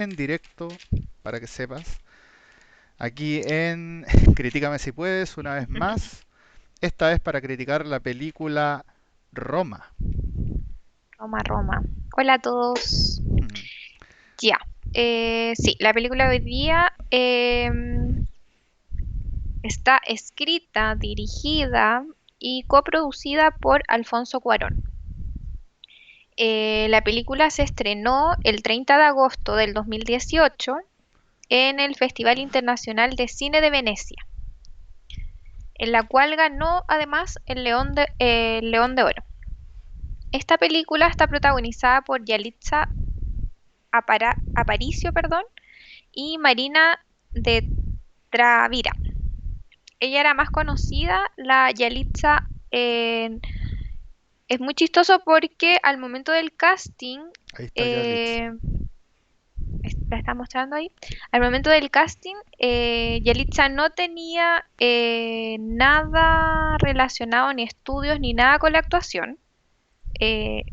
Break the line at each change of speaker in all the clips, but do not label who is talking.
en directo, para que sepas, aquí en Critícame si puedes, una vez más. Esta vez para criticar la película Roma.
Roma, Roma. Hola a todos.
Mm.
Ya. Sí, la película de hoy día está escrita, dirigida y coproducida por Alfonso Cuarón. La película se estrenó el 30 de agosto del 2018 en el Festival Internacional de Cine de Venecia, en la cual ganó además el León de Oro. Esta película está protagonizada por Yalitza Aparicio, perdón, y Marina de Travira. Ella era más conocida, la Yalitza. Es muy chistoso porque al momento del casting,
Ahí está Yalitza.
eh, la está mostrando ahí, al momento del casting, Yalitza no tenía nada relacionado, ni estudios, ni nada con la actuación.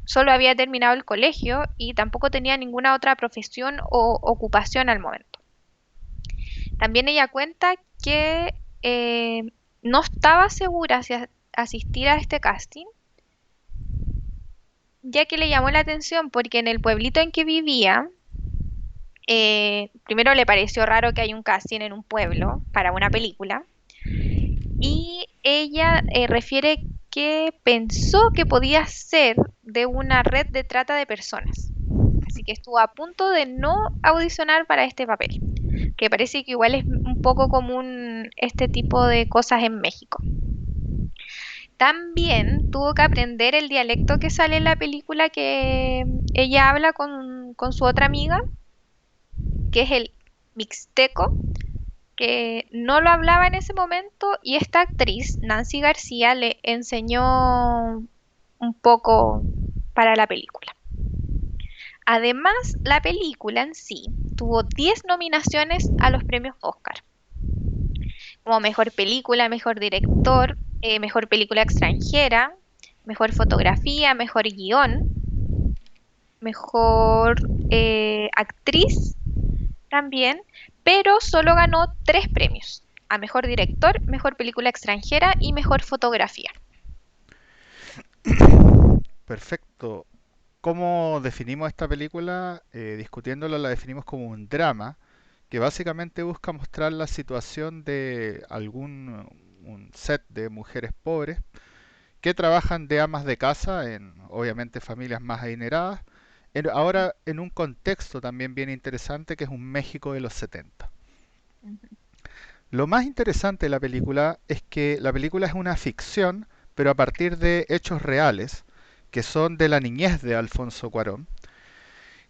Solo había terminado el colegio y tampoco tenía ninguna otra profesión o ocupación al momento. También ella cuenta que no estaba segura si asistir a este casting, ya que le llamó la atención porque en el pueblito en que vivía, primero le pareció raro que hay un casting en un pueblo para una película, y ella refiere que pensó que podía ser de una red de trata de personas. Así que estuvo a punto de no audicionar para este papel, que parece que igual es un poco común este tipo de cosas en México. También tuvo que aprender el dialecto que sale en la película que ella habla con su otra amiga, que es el mixteco, que no lo hablaba en ese momento y esta actriz, Nancy García, le enseñó un poco para la película. Además, la película en sí tuvo 10 nominaciones a los premios Oscar, como mejor película, mejor director, mejor película extranjera, mejor fotografía, mejor guión, mejor actriz también, pero solo ganó 3 premios: a mejor director, mejor película extranjera y mejor fotografía.
Perfecto. ¿Cómo definimos esta película? Discutiéndola, la definimos como un drama que básicamente busca mostrar la situación de algún un set de mujeres pobres que trabajan de amas de casa en obviamente familias más adineradas, ahora en un contexto también bien interesante que es un México de los 70. Lo más interesante de la película es que la película es una ficción, pero a partir de hechos reales, que son de la niñez de Alfonso Cuarón,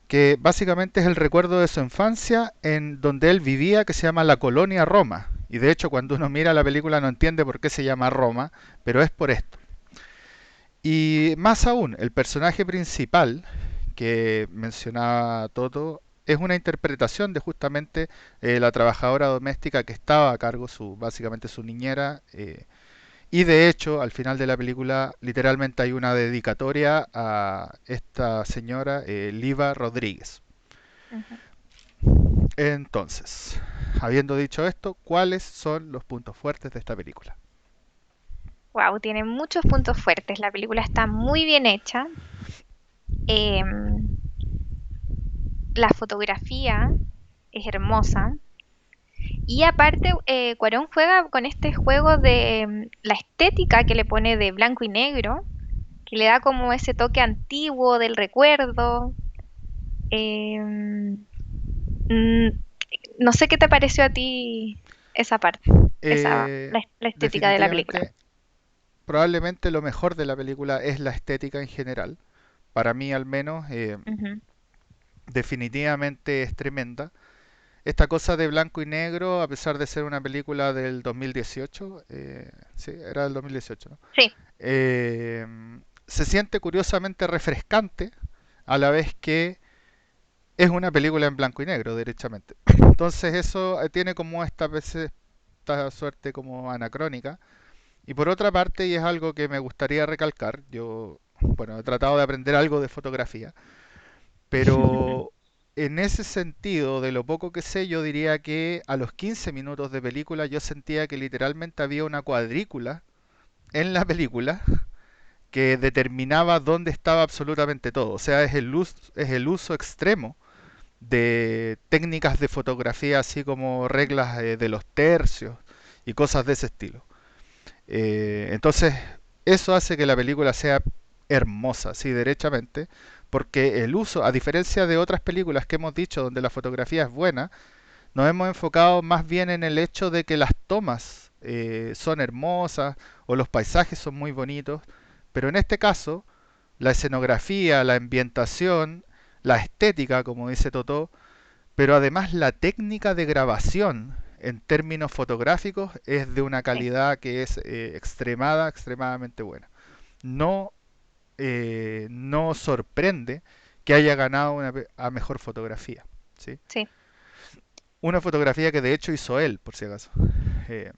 que básicamente es el recuerdo de su infancia en donde él vivía, que se llama la colonia Roma. Y de hecho cuando uno mira la película no entiende por qué se llama Roma, pero es por esto. Y más aún, el personaje principal que mencionaba Toto es una interpretación de justamente la trabajadora doméstica que estaba a cargo, básicamente su niñera. Y de hecho, al final de la película, literalmente hay una dedicatoria a esta señora, Liva Rodríguez. Entonces, habiendo dicho esto, ¿cuáles son los puntos fuertes de esta película?
Wow, tiene muchos puntos fuertes. La película está muy bien hecha. Em, la fotografía es hermosa. Y aparte, Cuarón juega con este juego de la estética que le pone de blanco y negro, que le da como ese toque antiguo del recuerdo. Em, mm, no sé qué te pareció a ti esa parte,
Eh,
la estética de la película.
Definitivamente, probablemente lo mejor de la película es la estética en general. Para mí al menos,
Ujú.
definitivamente es tremenda. Esta cosa de blanco y negro, a pesar de ser una película del 2018, sí, era del 2018, ¿no?
Sí.
Eh, Se siente curiosamente refrescante a la vez que es una película en blanco y negro, derechamente. Entonces eso tiene como esta veces esta suerte como anacrónica. Y por otra parte, y es algo que me gustaría recalcar, yo, bueno, he tratado de aprender algo de fotografía, pero en ese sentido, de lo poco que sé, yo diría que a los 15 minutos de película yo sentía que literalmente había una cuadrícula en la película que determinaba dónde estaba absolutamente todo. O sea, es el uso extremo de técnicas de fotografía, así como reglas de los tercios y cosas de ese estilo. Entonces, eso hace que la película sea hermosa, sí, derechamente, porque el uso, a diferencia de otras películas que hemos dicho donde la fotografía es buena, nos hemos enfocado más bien en el hecho de que las tomas son hermosas o los paisajes son muy bonitos, pero en este caso, la escenografía, la ambientación, la estética, como dice Totó, pero además la técnica de grabación en términos fotográficos es de una
Sí,
calidad que es extremadamente buena. No, no sorprende que haya ganado a mejor fotografía. ¿Sí?
sí.
Una fotografía que de hecho hizo él, por si acaso. Eh,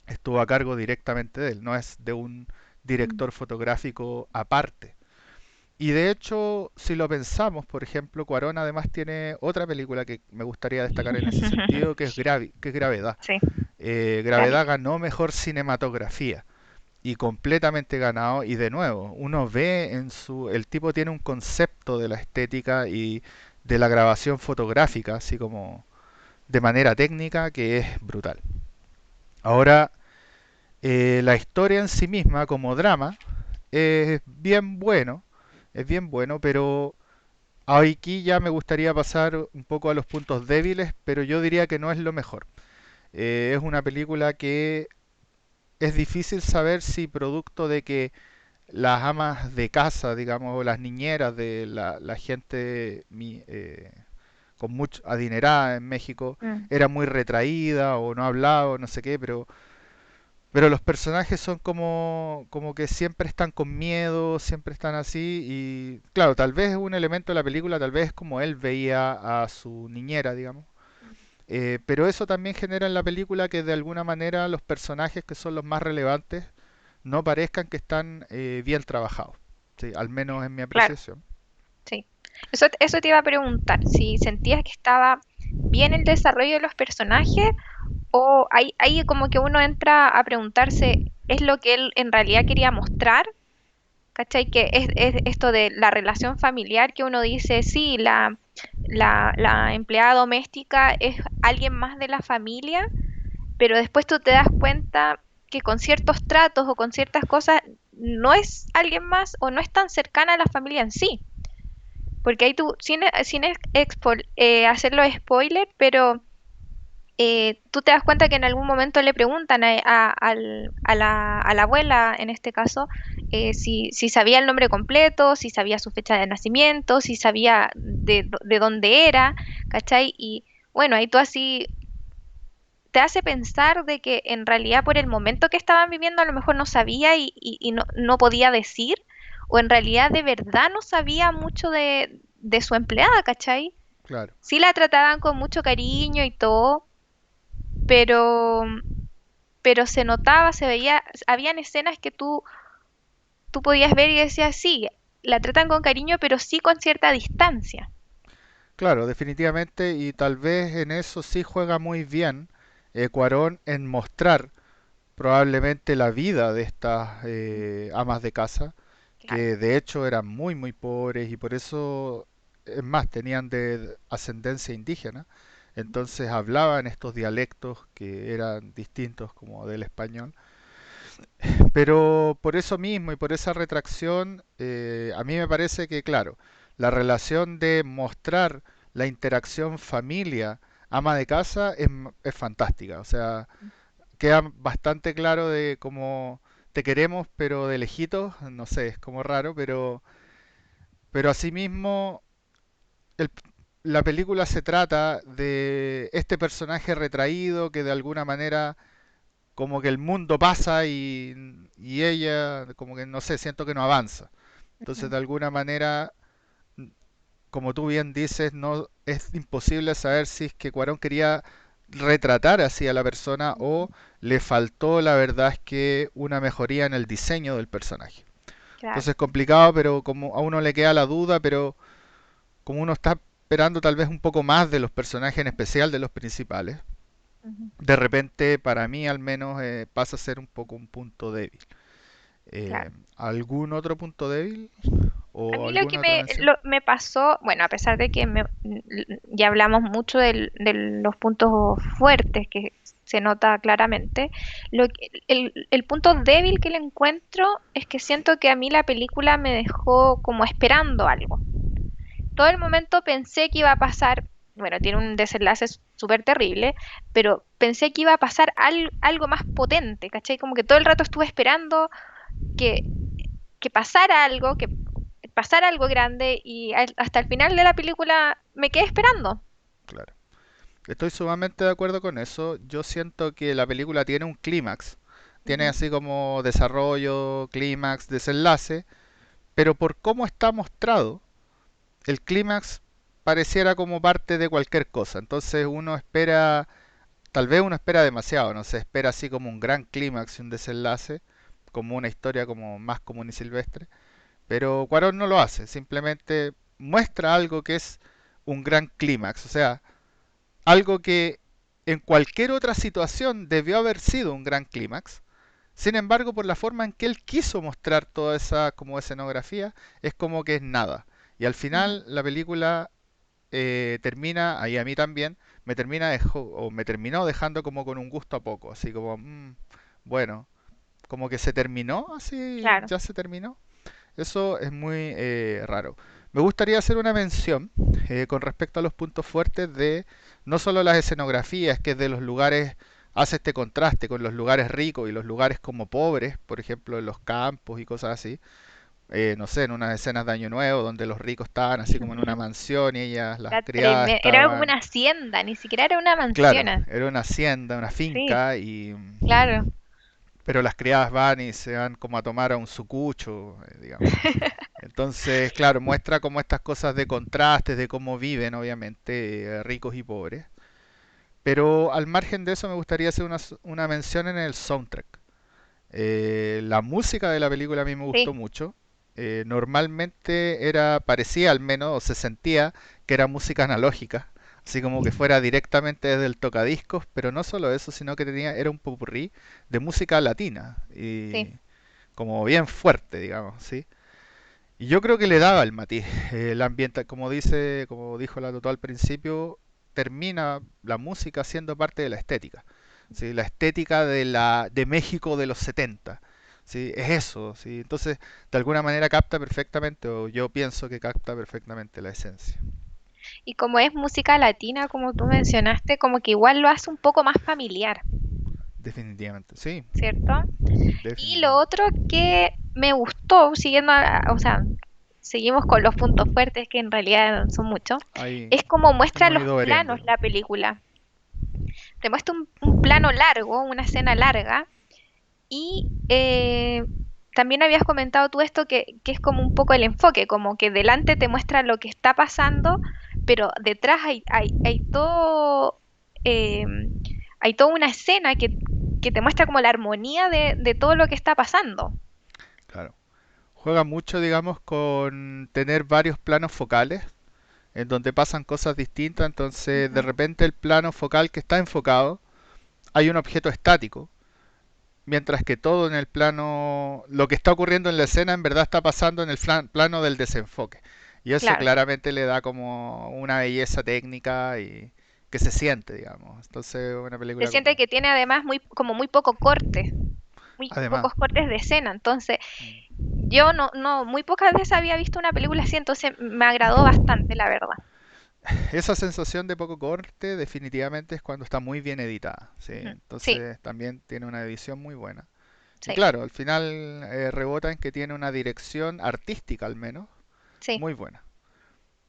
Estuvo a cargo directamente de él, no es de un
Mm.
director fotográfico aparte. Y de hecho, si lo pensamos, por ejemplo, Cuarón además tiene otra película que me gustaría destacar en ese sentido, que es Gravedad.
Sí, la vi.
Gravedad ganó mejor cinematografía y completamente ganado. Y de nuevo, uno ve en su... El tipo tiene un concepto de la estética y de la grabación fotográfica, así como de manera técnica, que es brutal. Ahora, la historia en sí misma, como drama, es bien bueno, pero aquí ya me gustaría pasar un poco a los puntos débiles, pero yo diría que no es lo mejor. Es una película que es difícil saber si producto de que las amas de casa, digamos, o las niñeras de la gente con mucho adinerada en México
Mm.
era muy retraída o no hablaba o no sé qué, pero los personajes son como que siempre están con miedo, siempre están así y claro, tal vez es un elemento de la película, tal vez es como él veía a su niñera, digamos. Pero eso también genera en la película que de alguna manera los personajes que son los más relevantes no parezcan que están bien trabajados. Sí, al menos en mi
Claro,
apreciación.
sí. Eso te iba a preguntar, si sentías que estaba bien el desarrollo de los personajes o ahí como que uno entra a preguntarse, ¿es lo que él en realidad quería mostrar? ¿Cachai? Que es esto de la relación familiar que uno dice, sí, la empleada doméstica es alguien más de la familia, pero después tú te das cuenta que con ciertos tratos o con ciertas cosas no es alguien más o no es tan cercana a la familia en sí. Porque ahí tú, sin hacerlo spoiler, pero tú te das cuenta que en algún momento le preguntan a la abuela, en este caso, si sabía el nombre completo, si sabía su fecha de nacimiento, si sabía de dónde era, ¿cachai? Y bueno, ahí tú así te hace pensar de que en realidad por el momento que estaban viviendo a lo mejor no sabía y no podía decir, o en realidad de verdad no sabía mucho de su empleada, ¿cachai?
Claro.
Sí la trataban con mucho cariño y todo, pero, pero se notaba, se veía, habían escenas que tú podías ver y decías, sí, la tratan con cariño, pero sí con cierta distancia.
Claro, definitivamente, y tal vez en eso sí juega muy bien Cuarón en mostrar probablemente la vida de estas amas de casa,
Claro.
que de hecho eran muy pobres y por eso, es más, tenían de ascendencia indígena, entonces hablaban estos dialectos que eran distintos como del español. Pero por eso mismo y por esa retracción, a mí me parece que, claro, la relación de mostrar la interacción familia-ama de casa es fantástica. O sea, queda bastante claro de cómo te queremos, pero de lejitos, no sé, es como raro, pero asimismo el- la película se trata de este personaje retraído que de alguna manera como que el mundo pasa y ella como que no sé, siento que no avanza. Entonces
Ujú.
de alguna manera, como tú bien dices, no es imposible saber si es que Cuarón quería retratar así a la persona o le faltó la verdad es que una mejoría en el diseño del personaje.
Claro.
Entonces es complicado, pero como a uno le queda la duda, pero como uno está esperando tal vez un poco más de los personajes, en especial de los principales,
Ujú.
de repente, para mí al menos, pasa a ser un poco un punto débil.
Claro.
¿Algún otro punto débil
A
o
mí lo que
alguna otra mención?
me pasó, bueno, a pesar de que ya hablamos mucho de los puntos fuertes que se nota claramente, el punto débil que le encuentro es que siento que a mí la película me dejó como esperando algo. Todo el momento pensé que iba a pasar, bueno, tiene un desenlace súper terrible, pero pensé que iba a pasar algo más potente, ¿cachai? Como que todo el rato estuve esperando que, que pasara algo grande y hasta el final de la película me quedé esperando.
Claro. Estoy sumamente de acuerdo con eso. Yo siento que la película tiene un clímax. Tiene
Ujú,
así como desarrollo, clímax, desenlace, pero por cómo está mostrado, el clímax pareciera como parte de cualquier cosa. Entonces uno espera, tal vez uno espera demasiado, no sé, espera así como un gran clímax y un desenlace, como una historia como más común y silvestre. Pero Cuarón no lo hace, simplemente muestra algo que es un gran clímax, o sea, algo que en cualquier otra situación debió haber sido un gran clímax. Sin embargo, por la forma en que él quiso mostrar toda esa como escenografía, es como que es nada. Y al
ujú.
final la película termina, ahí a mí también, me terminó dejando como con un gusto a poco, así como, bueno, como que se terminó, así
Claro,
ya se terminó. Eso es muy raro. Me gustaría hacer una mención con respecto a los puntos fuertes de no solo las escenografías, que de los lugares hace este contraste con los lugares ricos y los lugares como pobres, por ejemplo, en los campos y cosas así. No sé, en unas escenas de Año Nuevo donde los ricos estaban así como en una mansión y ellas, las criadas,
era como
estaban,
una hacienda, ni siquiera era una
claro,
mansión.
era una hacienda, una
Sí,
finca y
claro.
pero las criadas van y se van como a tomar a un sucucho, digamos. Entonces, claro, muestra como estas cosas de contrastes, de cómo viven, obviamente, ricos y pobres. Pero al margen de eso, me gustaría hacer una mención en el soundtrack. La música de la película a mí me gustó
Sí,
mucho. Normalmente parecía al menos, o se sentía que era música analógica, así como que fuera directamente desde el tocadiscos, pero no solo eso, sino que era un popurrí de música latina y
sí.
como bien fuerte, digamos, ¿sí? Y yo creo que le daba el matiz. El ambiente, como dijo la Totó al principio, termina la música siendo parte de la estética. ¿Sí? La estética de México de los 70. ¿Sí? Es eso. ¿Sí? Entonces, de alguna manera capta perfectamente, o yo pienso que capta perfectamente la esencia.
Y como es música latina, como tú mencionaste, como que igual lo hace un poco más familiar,
Definitivamente, sí,
¿cierto? Y lo
definitivamente.
otro que me gustó, o sea, seguimos con los puntos fuertes, que en realidad son muchos,
Ahí
es como muestra
hemos
los
ido
planos
variando.
la película. Te muestra un plano largo, una escena larga, y también habías comentado tú esto que es como un poco el enfoque, como que delante te muestra lo que está pasando, pero detrás eh, hay toda una escena que te muestra como la armonía de todo lo que está pasando.
Claro. Juega mucho, digamos, con tener varios planos focales en donde pasan cosas distintas, entonces de
Ujú,
repente el plano focal que está enfocado, hay un objeto estático, mientras que todo en el plano, lo que está ocurriendo en la escena en verdad está pasando en el plano del desenfoque. Y eso
claro.
claramente le da como una belleza técnica y que se siente, digamos. Entonces, una
Se
película
siente que tiene además como muy poco corte, muy
además,
pocos cortes de escena. Entonces, yo muy pocas veces había visto una película así, entonces me agradó bastante, la verdad.
esa sensación de poco corte definitivamente es cuando está muy bien editada, ¿sí?
Ujú. Sí,
Entonces también tiene una edición muy buena. Y
sí,
claro, al final rebota en que tiene una dirección artística al menos
sí.
muy buena.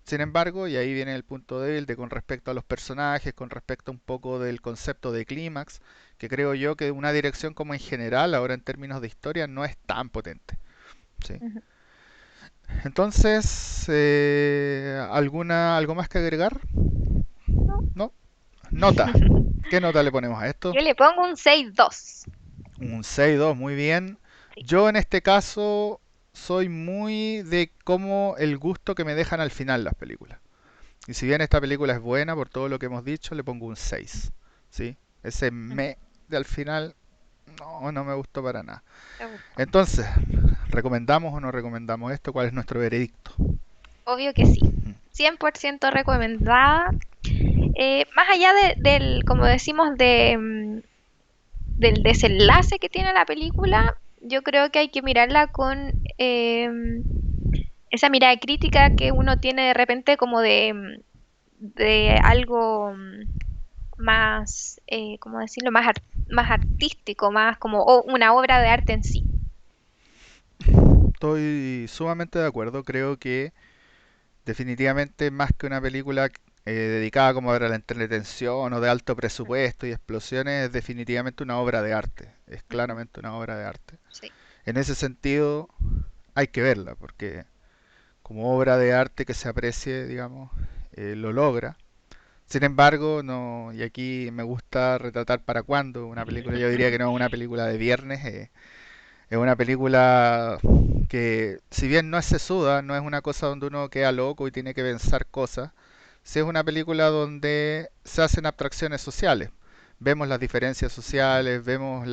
Sin embargo, y ahí viene el punto débil de con respecto a los personajes, con respecto un poco del concepto de clímax, que creo yo que una dirección como en general, ahora en términos de historia, no es tan potente. ¿Sí?
Ujú.
Entonces, ¿algo más que agregar?
No.
¿No? Nota. ¿Qué nota le ponemos a esto?
Yo le pongo un 6-2.
Un 6-2, muy bien.
Sí.
Yo en este caso soy muy de cómo el gusto que me dejan al final las películas. Y si bien esta película es buena por todo lo que hemos dicho, le pongo un 6. ¿Sí? Ese
Ujú.
me de al final no me gustó para nada.
¿Te gustó?
Entonces, ¿recomendamos o no recomendamos esto? ¿Cuál es nuestro veredicto?
Obvio que sí. 100% recomendada. Más allá del, como decimos, del desenlace que tiene la película, yo creo que hay que mirarla con esa mirada crítica que uno tiene de repente como de algo más, ¿cómo decirlo? Más artístico, más como una obra de arte en sí.
Estoy sumamente de acuerdo. Creo que definitivamente más que una película dedicada como a la entretención o de alto
Mm,
presupuesto y explosiones, es definitivamente una obra de arte. Es
ujú,
claramente una obra de arte.
sí,
En ese sentido, hay que verla, porque como obra de arte que se aprecie, digamos, lo logra. Sin embargo, no, y aquí me gusta retratar para cuándo una película, yo diría que no es una película de viernes, es una película que, si bien no es sesuda, no es una cosa donde uno queda loco y tiene que pensar cosas, sí es una película donde se hacen abstracciones sociales. Vemos las diferencias sociales, vemos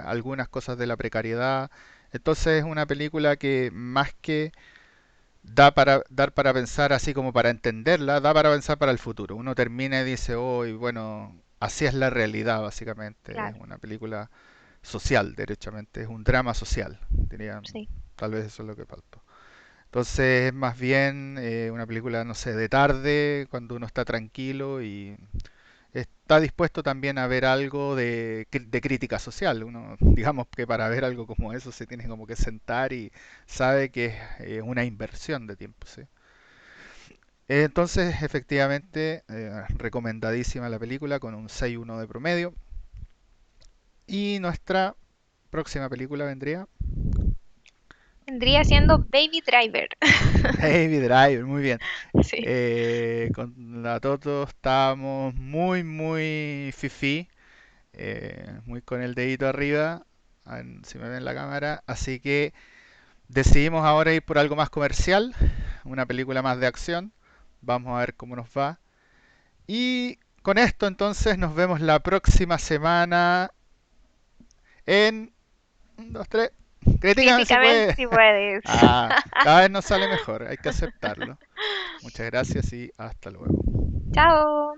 algunas cosas de la precariedad. Entonces es una película que más que da para dar para pensar así como para entenderla, da para pensar para el futuro. Uno termina y dice, hoy, bueno, así es la realidad básicamente. Es
claro,
una película social, derechamente, es un drama social, diría,
sí.
tal vez eso es lo que faltó. Entonces es más bien una película, no sé, de tarde, cuando uno está tranquilo y está dispuesto también a ver algo de crítica social. Uno, digamos que para ver algo como eso se tiene como que sentar y sabe que es una inversión de tiempo, ¿sí? Entonces, efectivamente, recomendadísima la película con un 6,1 de promedio. Y nuestra próxima película vendría
Vendría siendo Baby Driver.
Baby Driver, muy bien.
Sí.
Con la Toto estábamos muy, muy fifi, muy con el dedito arriba, a ver si me ven la cámara. Así que decidimos ahora ir por algo más comercial, una película más de acción. Vamos a ver cómo nos va. Y con esto entonces nos vemos la próxima semana en... Un, dos, tres. Critícame si
Críticamente
puede.
si puedes.
Ah, cada vez nos sale mejor, hay que aceptarlo. Muchas gracias y hasta luego.
Chao.